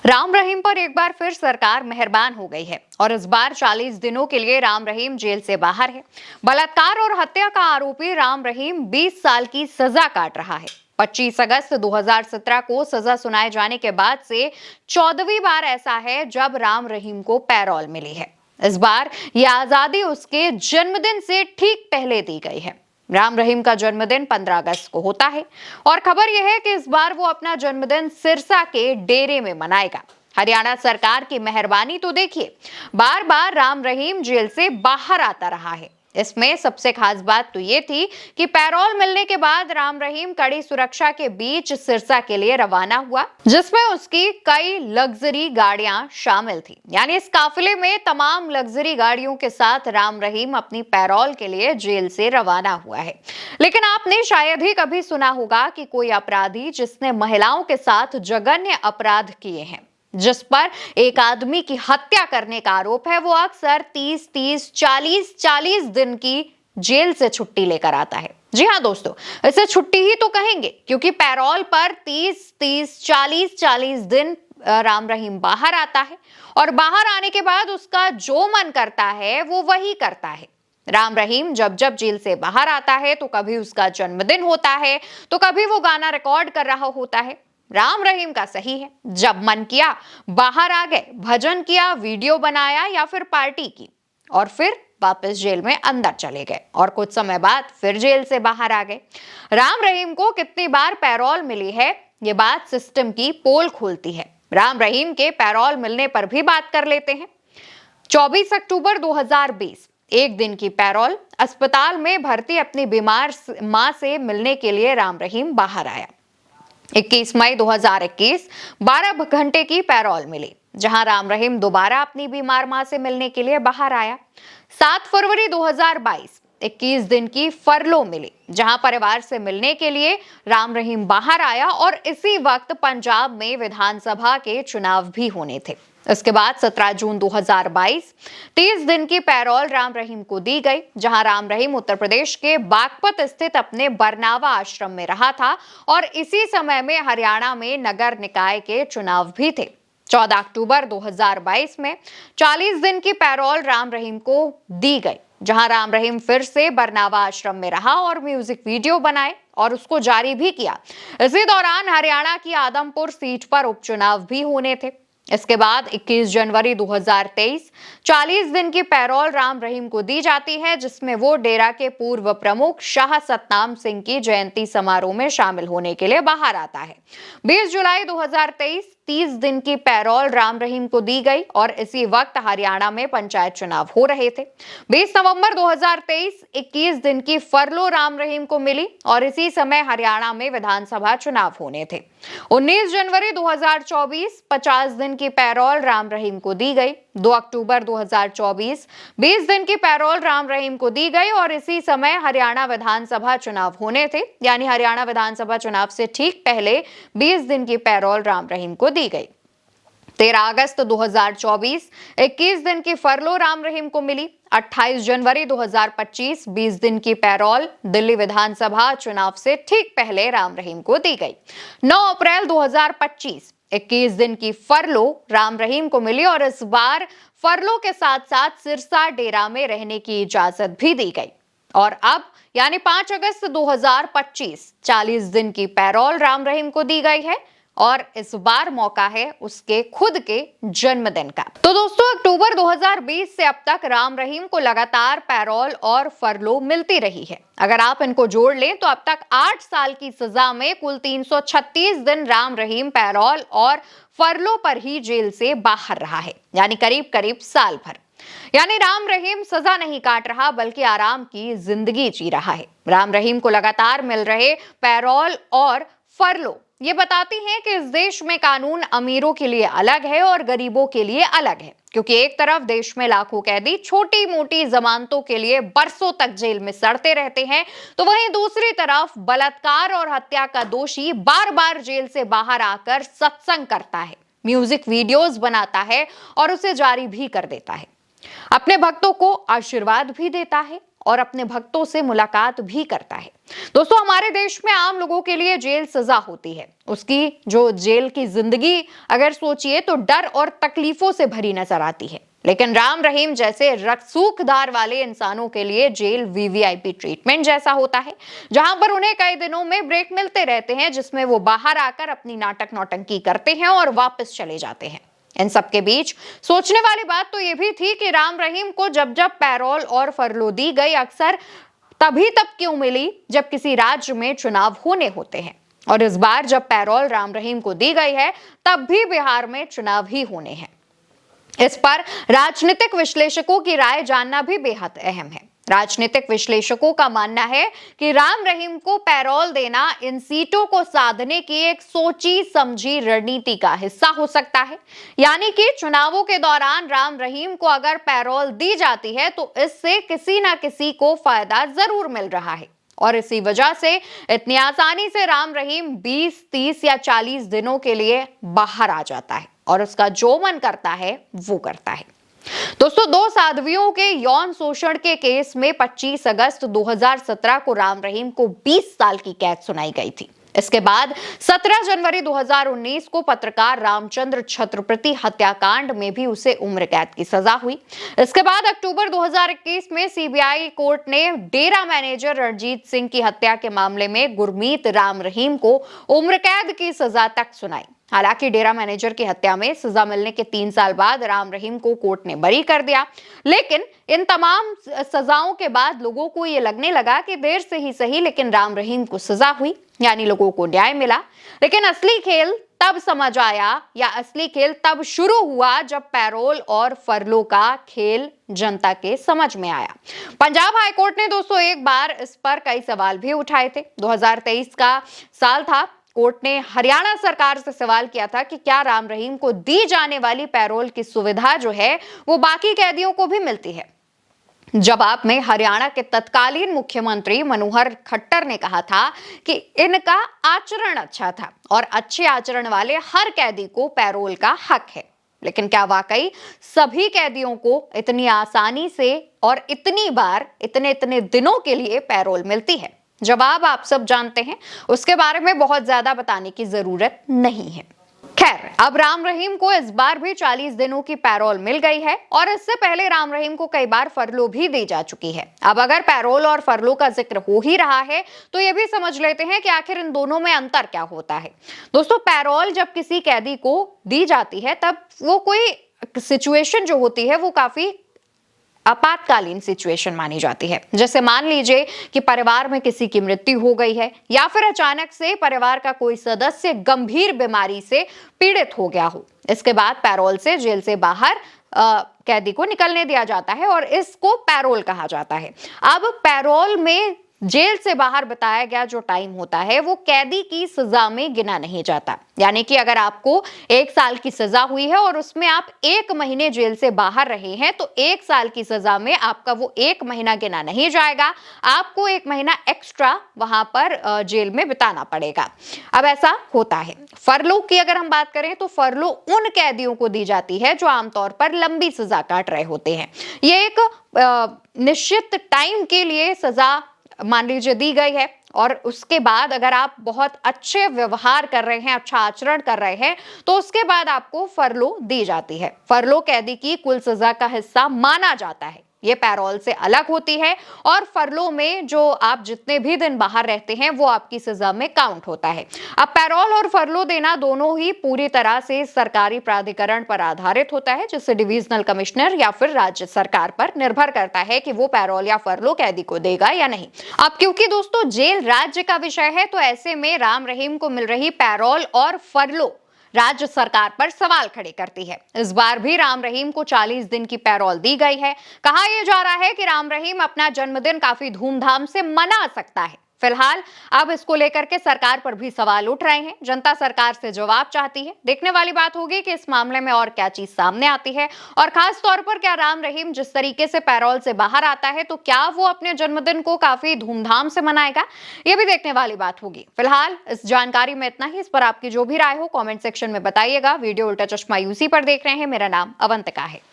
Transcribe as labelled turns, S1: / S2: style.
S1: राम रहीम पर एक बार फिर सरकार मेहरबान हो गई है और इस बार 40 दिनों के लिए राम रहीम जेल से बाहर है। बलात्कार और हत्या का आरोपी राम रहीम 20 साल की सजा काट रहा है। 25 अगस्त 2017 को सजा सुनाए जाने के बाद से 14वीं बार ऐसा है जब राम रहीम को पैरोल मिली है। इस बार यह आजादी उसके जन्मदिन से ठीक पहले दी गई है। राम रहीम का जन्मदिन 15 अगस्त को होता है और खबर यह है कि इस बार वो अपना जन्मदिन सिरसा के डेरे में मनाएगा। हरियाणा सरकार की मेहरबानी तो देखिए, बार बार राम रहीम जेल से बाहर आता रहा है। इसमें सबसे खास बात तो ये थी कि पैरोल मिलने के बाद राम रहीम कड़ी सुरक्षा के बीच सिरसा के लिए रवाना हुआ, जिसमें उसकी कई लग्जरी गाड़ियां शामिल थी। यानी इस काफिले में तमाम लग्जरी गाड़ियों के साथ राम रहीम अपनी पैरोल के लिए जेल से रवाना हुआ है। लेकिन आपने शायद ही कभी सुना होगा कि कोई अपराधी जिसने महिलाओं के साथ जघन्य अपराध किए हैं, जिस पर एक आदमी की हत्या करने का आरोप है, वो अक्सर 30-30, 40-40 दिन की जेल से छुट्टी लेकर आता है। जी हाँ दोस्तों, इसे छुट्टी ही तो कहेंगे, क्योंकि पैरोल पर 30-30, 40-40 दिन राम रहीम बाहर आता है और बाहर आने के बाद उसका जो मन करता है वो वही करता है। राम रहीम जब जब जेल से बाहर आता है तो कभी उसका जन्मदिन होता है, तो कभी वो गाना रिकॉर्ड कर रहा होता है। राम रहीम का सही है, जब मन किया बाहर आ गए, भजन किया, वीडियो बनाया या फिर पार्टी की और फिर वापस जेल में अंदर चले गए और कुछ समय बाद फिर जेल से बाहर आ गए। राम रहीम को कितनी बार पैरोल मिली है, ये बात सिस्टम की पोल खोलती है। राम रहीम के पैरोल मिलने पर भी बात कर लेते हैं। 24 अक्टूबर 2020, एक दिन की पैरोल। अस्पताल में भर्ती अपनी बीमार मां से मिलने के लिए राम रहीम बाहर आया। 21 मई 2021, 12 घंटे की पैरोल मिली, जहां राम रहीम दोबारा अपनी बीमार मां से मिलने के लिए बाहर आया। 7 फरवरी 2022, 21 दिन की फरलो मिली, जहां परिवार से मिलने के लिए राम रहीम बाहर आया और इसी वक्त पंजाब में विधानसभा के चुनाव भी होने थे। इसके बाद 17 जून 2022, 30 दिन की पैरोल राम रहीम को दी गई, जहां राम रहीम उत्तर प्रदेश के बागपत स्थित अपने बरनावा आश्रम में रहा था और इसी समय में हरियाणा में नगर निकाय के चुनाव भी थे। 14 अक्टूबर 2022 में 40 दिन की पैरोल राम रहीम को दी गई, जहां राम रहीम फिर से बरनावा आश्रम में रहा और म्यूजिक वीडियो बनाए और उसको जारी भी किया। इसी दौरान हरियाणा की आदमपुर सीट पर उपचुनाव भी होने थे। इसके बाद 21 जनवरी 2023, 40 दिन की पैरोल राम रहीम को दी जाती है, जिसमें वो डेरा के पूर्व प्रमुख शाह सतनाम सिंह की जयंती समारोह में शामिल होने के लिए बाहर आता है। 20 जुलाई 2023, 30 दिन की पैरोल राम रहीम को दी गई और इसी वक्त हरियाणा में पंचायत चुनाव हो रहे थे। 20 नवंबर 2023, 21 दिन की फरलो राम रहीम को मिली और इसी समय हरियाणा में विधानसभा चुनाव होने थे। 19 जनवरी 2024, 50 दिन की पैरोल राम रहीम को दी गई। 2 अक्टूबर 2024, 20 दिन की पैरोल राम रहीम को दी गई और इसी समय हरियाणा विधानसभा चुनाव होने थे। यानी हरियाणा विधानसभा चुनाव से ठीक पहले 20 दिन की पैरोल राम रहीम को दी गई। 13 अगस्त 2024, 21 दिन की फरलो राम रहीम को मिली। 28 जनवरी 2025, 20 दिन की पैरोल दिल्ली विधानसभा चुनाव से ठीक पहले राम रहीम को दी गई। 9 अप्रैल 2025, 21 दिन की फरलो राम रहीम को मिली और इस बार फरलो के साथ साथ सिरसा डेरा में रहने की इजाजत भी दी गई। और अब यानी 5 अगस्त 2025, 40 दिन की पैरोल राम रहीम को दी गई है और इस बार मौका है उसके खुद के जन्मदिन का। तो दोस्तों, अक्टूबर 2020 से अब तक राम रहीम को लगातार पैरोल और फरलो मिलती रही है। अगर आप इनको जोड़ लें तो अब तक 8 साल की सजा में कुल 336 दिन राम रहीम पैरोल और फरलो पर ही जेल से बाहर रहा है, यानी करीब करीब साल भर। यानी राम रहीम सजा नहीं काट रहा बल्कि आराम की जिंदगी जी रहा है। राम रहीम को लगातार मिल रहे पैरोल और फरलो ये बताती हैं कि इस देश में कानून अमीरों के लिए अलग है और गरीबों के लिए अलग है, क्योंकि एक तरफ देश में लाखों कैदी छोटी मोटी जमानतों के लिए बरसों तक जेल में सड़ते रहते हैं, तो वहीं दूसरी तरफ बलात्कार और हत्या का दोषी बार बार जेल से बाहर आकर सत्संग करता है, म्यूजिक वीडियोस बनाता है और उसे जारी भी कर देता है, अपने भक्तों को आशीर्वाद भी देता है और अपने भक्तों से मुलाकात भी करता है। दोस्तों, हमारे देश में आम लोगों के लिए जेल सजा होती है। उसकी जो जेल की जिंदगी अगर सोचिए तो डर और तकलीफों से भरी नजर आती है। लेकिन राम रहीम जैसे रसूखदार वाले इंसानों के लिए जेल वीवीआईपी ट्रीटमेंट जैसा होता है, जहां पर उन्हें कई दिनों में ब्रेक मिलते रहते हैं, जिसमें वो बाहर आकर अपनी नाटक नौटंकी करते हैं और वापस चले जाते हैं। इन सब के बीच सोचने वाली बात तो यह भी थी कि राम रहीम को जब जब पैरोल और फरलो दी गई, अक्सर तभी तब क्यों मिली जब किसी राज्य में चुनाव होने होते हैं। और इस बार जब पैरोल राम रहीम को दी गई है, तब भी बिहार में चुनाव ही होने हैं। इस पर राजनीतिक विश्लेषकों की राय जानना भी बेहद अहम है। राजनीतिक विश्लेषकों का मानना है कि राम रहीम को पैरोल देना इन सीटों को साधने की एक सोची समझी रणनीति का हिस्सा हो सकता है। यानी कि चुनावों के दौरान राम रहीम को अगर पैरोल दी जाती है तो इससे किसी ना किसी को फायदा जरूर मिल रहा है, और इसी वजह से इतनी आसानी से राम रहीम 20, 30 या 40 दिनों के लिए बाहर आ जाता है और उसका जो मन करता है वो करता है। दोस्तों, 2 साध्वियों के यौन शोषण के केस में 25 अगस्त 2017 को राम रहीम को 20 साल की कैद सुनाई गई थी। इसके बाद 17 जनवरी 2019 को पत्रकार रामचंद्र छत्रपति हत्याकांड में भी उसे उम्र कैद की सजा हुई। इसके बाद अक्टूबर 2021 में सीबीआई कोर्ट ने डेरा मैनेजर रणजीत सिंह की हत्या के मामले में गुरमीत राम रहीम को उम्र कैद की सजा तक सुनाई। हालांकि डेरा मैनेजर की हत्या में सजा मिलने के 3 साल बाद राम रहीम को कोर्ट ने बरी कर दिया। लेकिन इन तमाम सजाओं के बाद लोगों को यह लगने लगा कि देर से ही सही, लेकिन राम रहीम को सजा हुई, यानी लोगों को न्याय मिला। लेकिन असली खेल तब समझ आया, या असली खेल तब शुरू हुआ जब पैरोल और फरलो का खेल जनता के समझ में आया। पंजाब हाईकोर्ट ने दोस्तों एक बार इस पर कई सवाल भी उठाए थे। 2023 का साल था। कोर्ट ने हरियाणा सरकार से सवाल किया था कि क्या राम रहीम को दी जाने वाली पैरोल की सुविधा जो है वो बाकी कैदियों को भी मिलती है। जवाब में हरियाणा के तत्कालीन मुख्यमंत्री मनोहर खट्टर ने कहा था कि इनका आचरण अच्छा था और अच्छे आचरण वाले हर कैदी को पैरोल का हक है। लेकिन क्या वाकई सभी कैदियों को इतनी आसानी से और इतनी बार इतने दिनों के लिए पैरोल मिलती है? जवाब आप सब जानते हैं, उसके बारे में बहुत ज्यादा बताने की जरूरत नहीं है। खैर, अब राम रहीम को इस बार भी 40 दिनों की पैरोल मिल गई है और इससे पहले राम रहीम को कई बार फरलो भी दी जा चुकी है। अब अगर पैरोल और फरलो का जिक्र हो ही रहा है तो ये भी समझ लेते हैं कि आखिर इन दोनों में अंतर क्या होता है। दोस्तों, पैरोल जब किसी कैदी को दी जाती है तब वो कोई सिचुएशन जो होती है वो काफी आपातकालीन सिचुएशन मानी जाती है। जैसे मान लीजिए कि परिवार में किसी की मृत्यु हो गई है या फिर अचानक से परिवार का कोई सदस्य गंभीर बीमारी से पीड़ित हो गया हो। इसके बाद पैरोल से जेल से बाहर कैदी को निकलने दिया जाता है और इसको पैरोल कहा जाता है। अब पैरोल में जेल से बाहर बताया गया जो टाइम होता है वो कैदी की सजा में गिना नहीं जाता। यानी कि अगर आपको 1 साल की सजा हुई है और उसमें आप 1 महीने जेल से बाहर रहे हैं तो 1 साल की सजा में आपका वो 1 महीना गिना नहीं जाएगा, आपको 1 महीना एक्स्ट्रा वहां पर जेल में बिताना पड़ेगा। अब ऐसा होता है। फरलो की अगर हम बात करें तो फरलो उन कैदियों को दी जाती है जो आमतौर पर लंबी सजा काट रहे होते हैं। ये एक निश्चित टाइम के लिए सजा मान लीजिए दी गई है और उसके बाद अगर आप बहुत अच्छे व्यवहार कर रहे हैं, अच्छा आचरण कर रहे हैं, तो उसके बाद आपको फरलो दी जाती है। फरलो कैदी की कुल सजा का हिस्सा माना जाता है। ये पैरोल से अलग होती है और फरलो में जो आप जितने भी दिन बाहर रहते हैं वो आपकी सजा में काउंट होता है। अब पैरोल और फरलो देना दोनों ही पूरी तरह से सरकारी प्राधिकरण पर आधारित होता है, जिससे डिविजनल कमिश्नर या फिर राज्य सरकार पर निर्भर करता है कि वो पैरोल या फरलो कैदी को देगा या नहीं। अब क्योंकि दोस्तों जेल राज्य का विषय है तो ऐसे में राम रहीम को मिल रही पैरोल और फरलो राज्य सरकार पर सवाल खड़े करती है। इस बार भी राम रहीम को 40 दिन की पैरोल दी गई है। कहा यह जा रहा है कि राम रहीम अपना जन्मदिन काफी धूमधाम से मना सकता है। फिलहाल अब इसको लेकर के सरकार पर भी सवाल उठ रहे हैं। जनता सरकार से जवाब चाहती है। देखने वाली बात होगी कि इस मामले में और क्या चीज सामने आती है और खास तौर पर क्या राम रहीम जिस तरीके से पैरोल से बाहर आता है तो क्या वो अपने जन्मदिन को काफी धूमधाम से मनाएगा, ये भी देखने वाली बात होगी। फिलहाल इस जानकारी में इतना ही। इस पर आपकी जो भी राय हो कॉमेंट सेक्शन में बताइएगा। वीडियो उल्टा चश्मा यूसी पर देख रहे हैं। मेरा नाम अवंतिका है।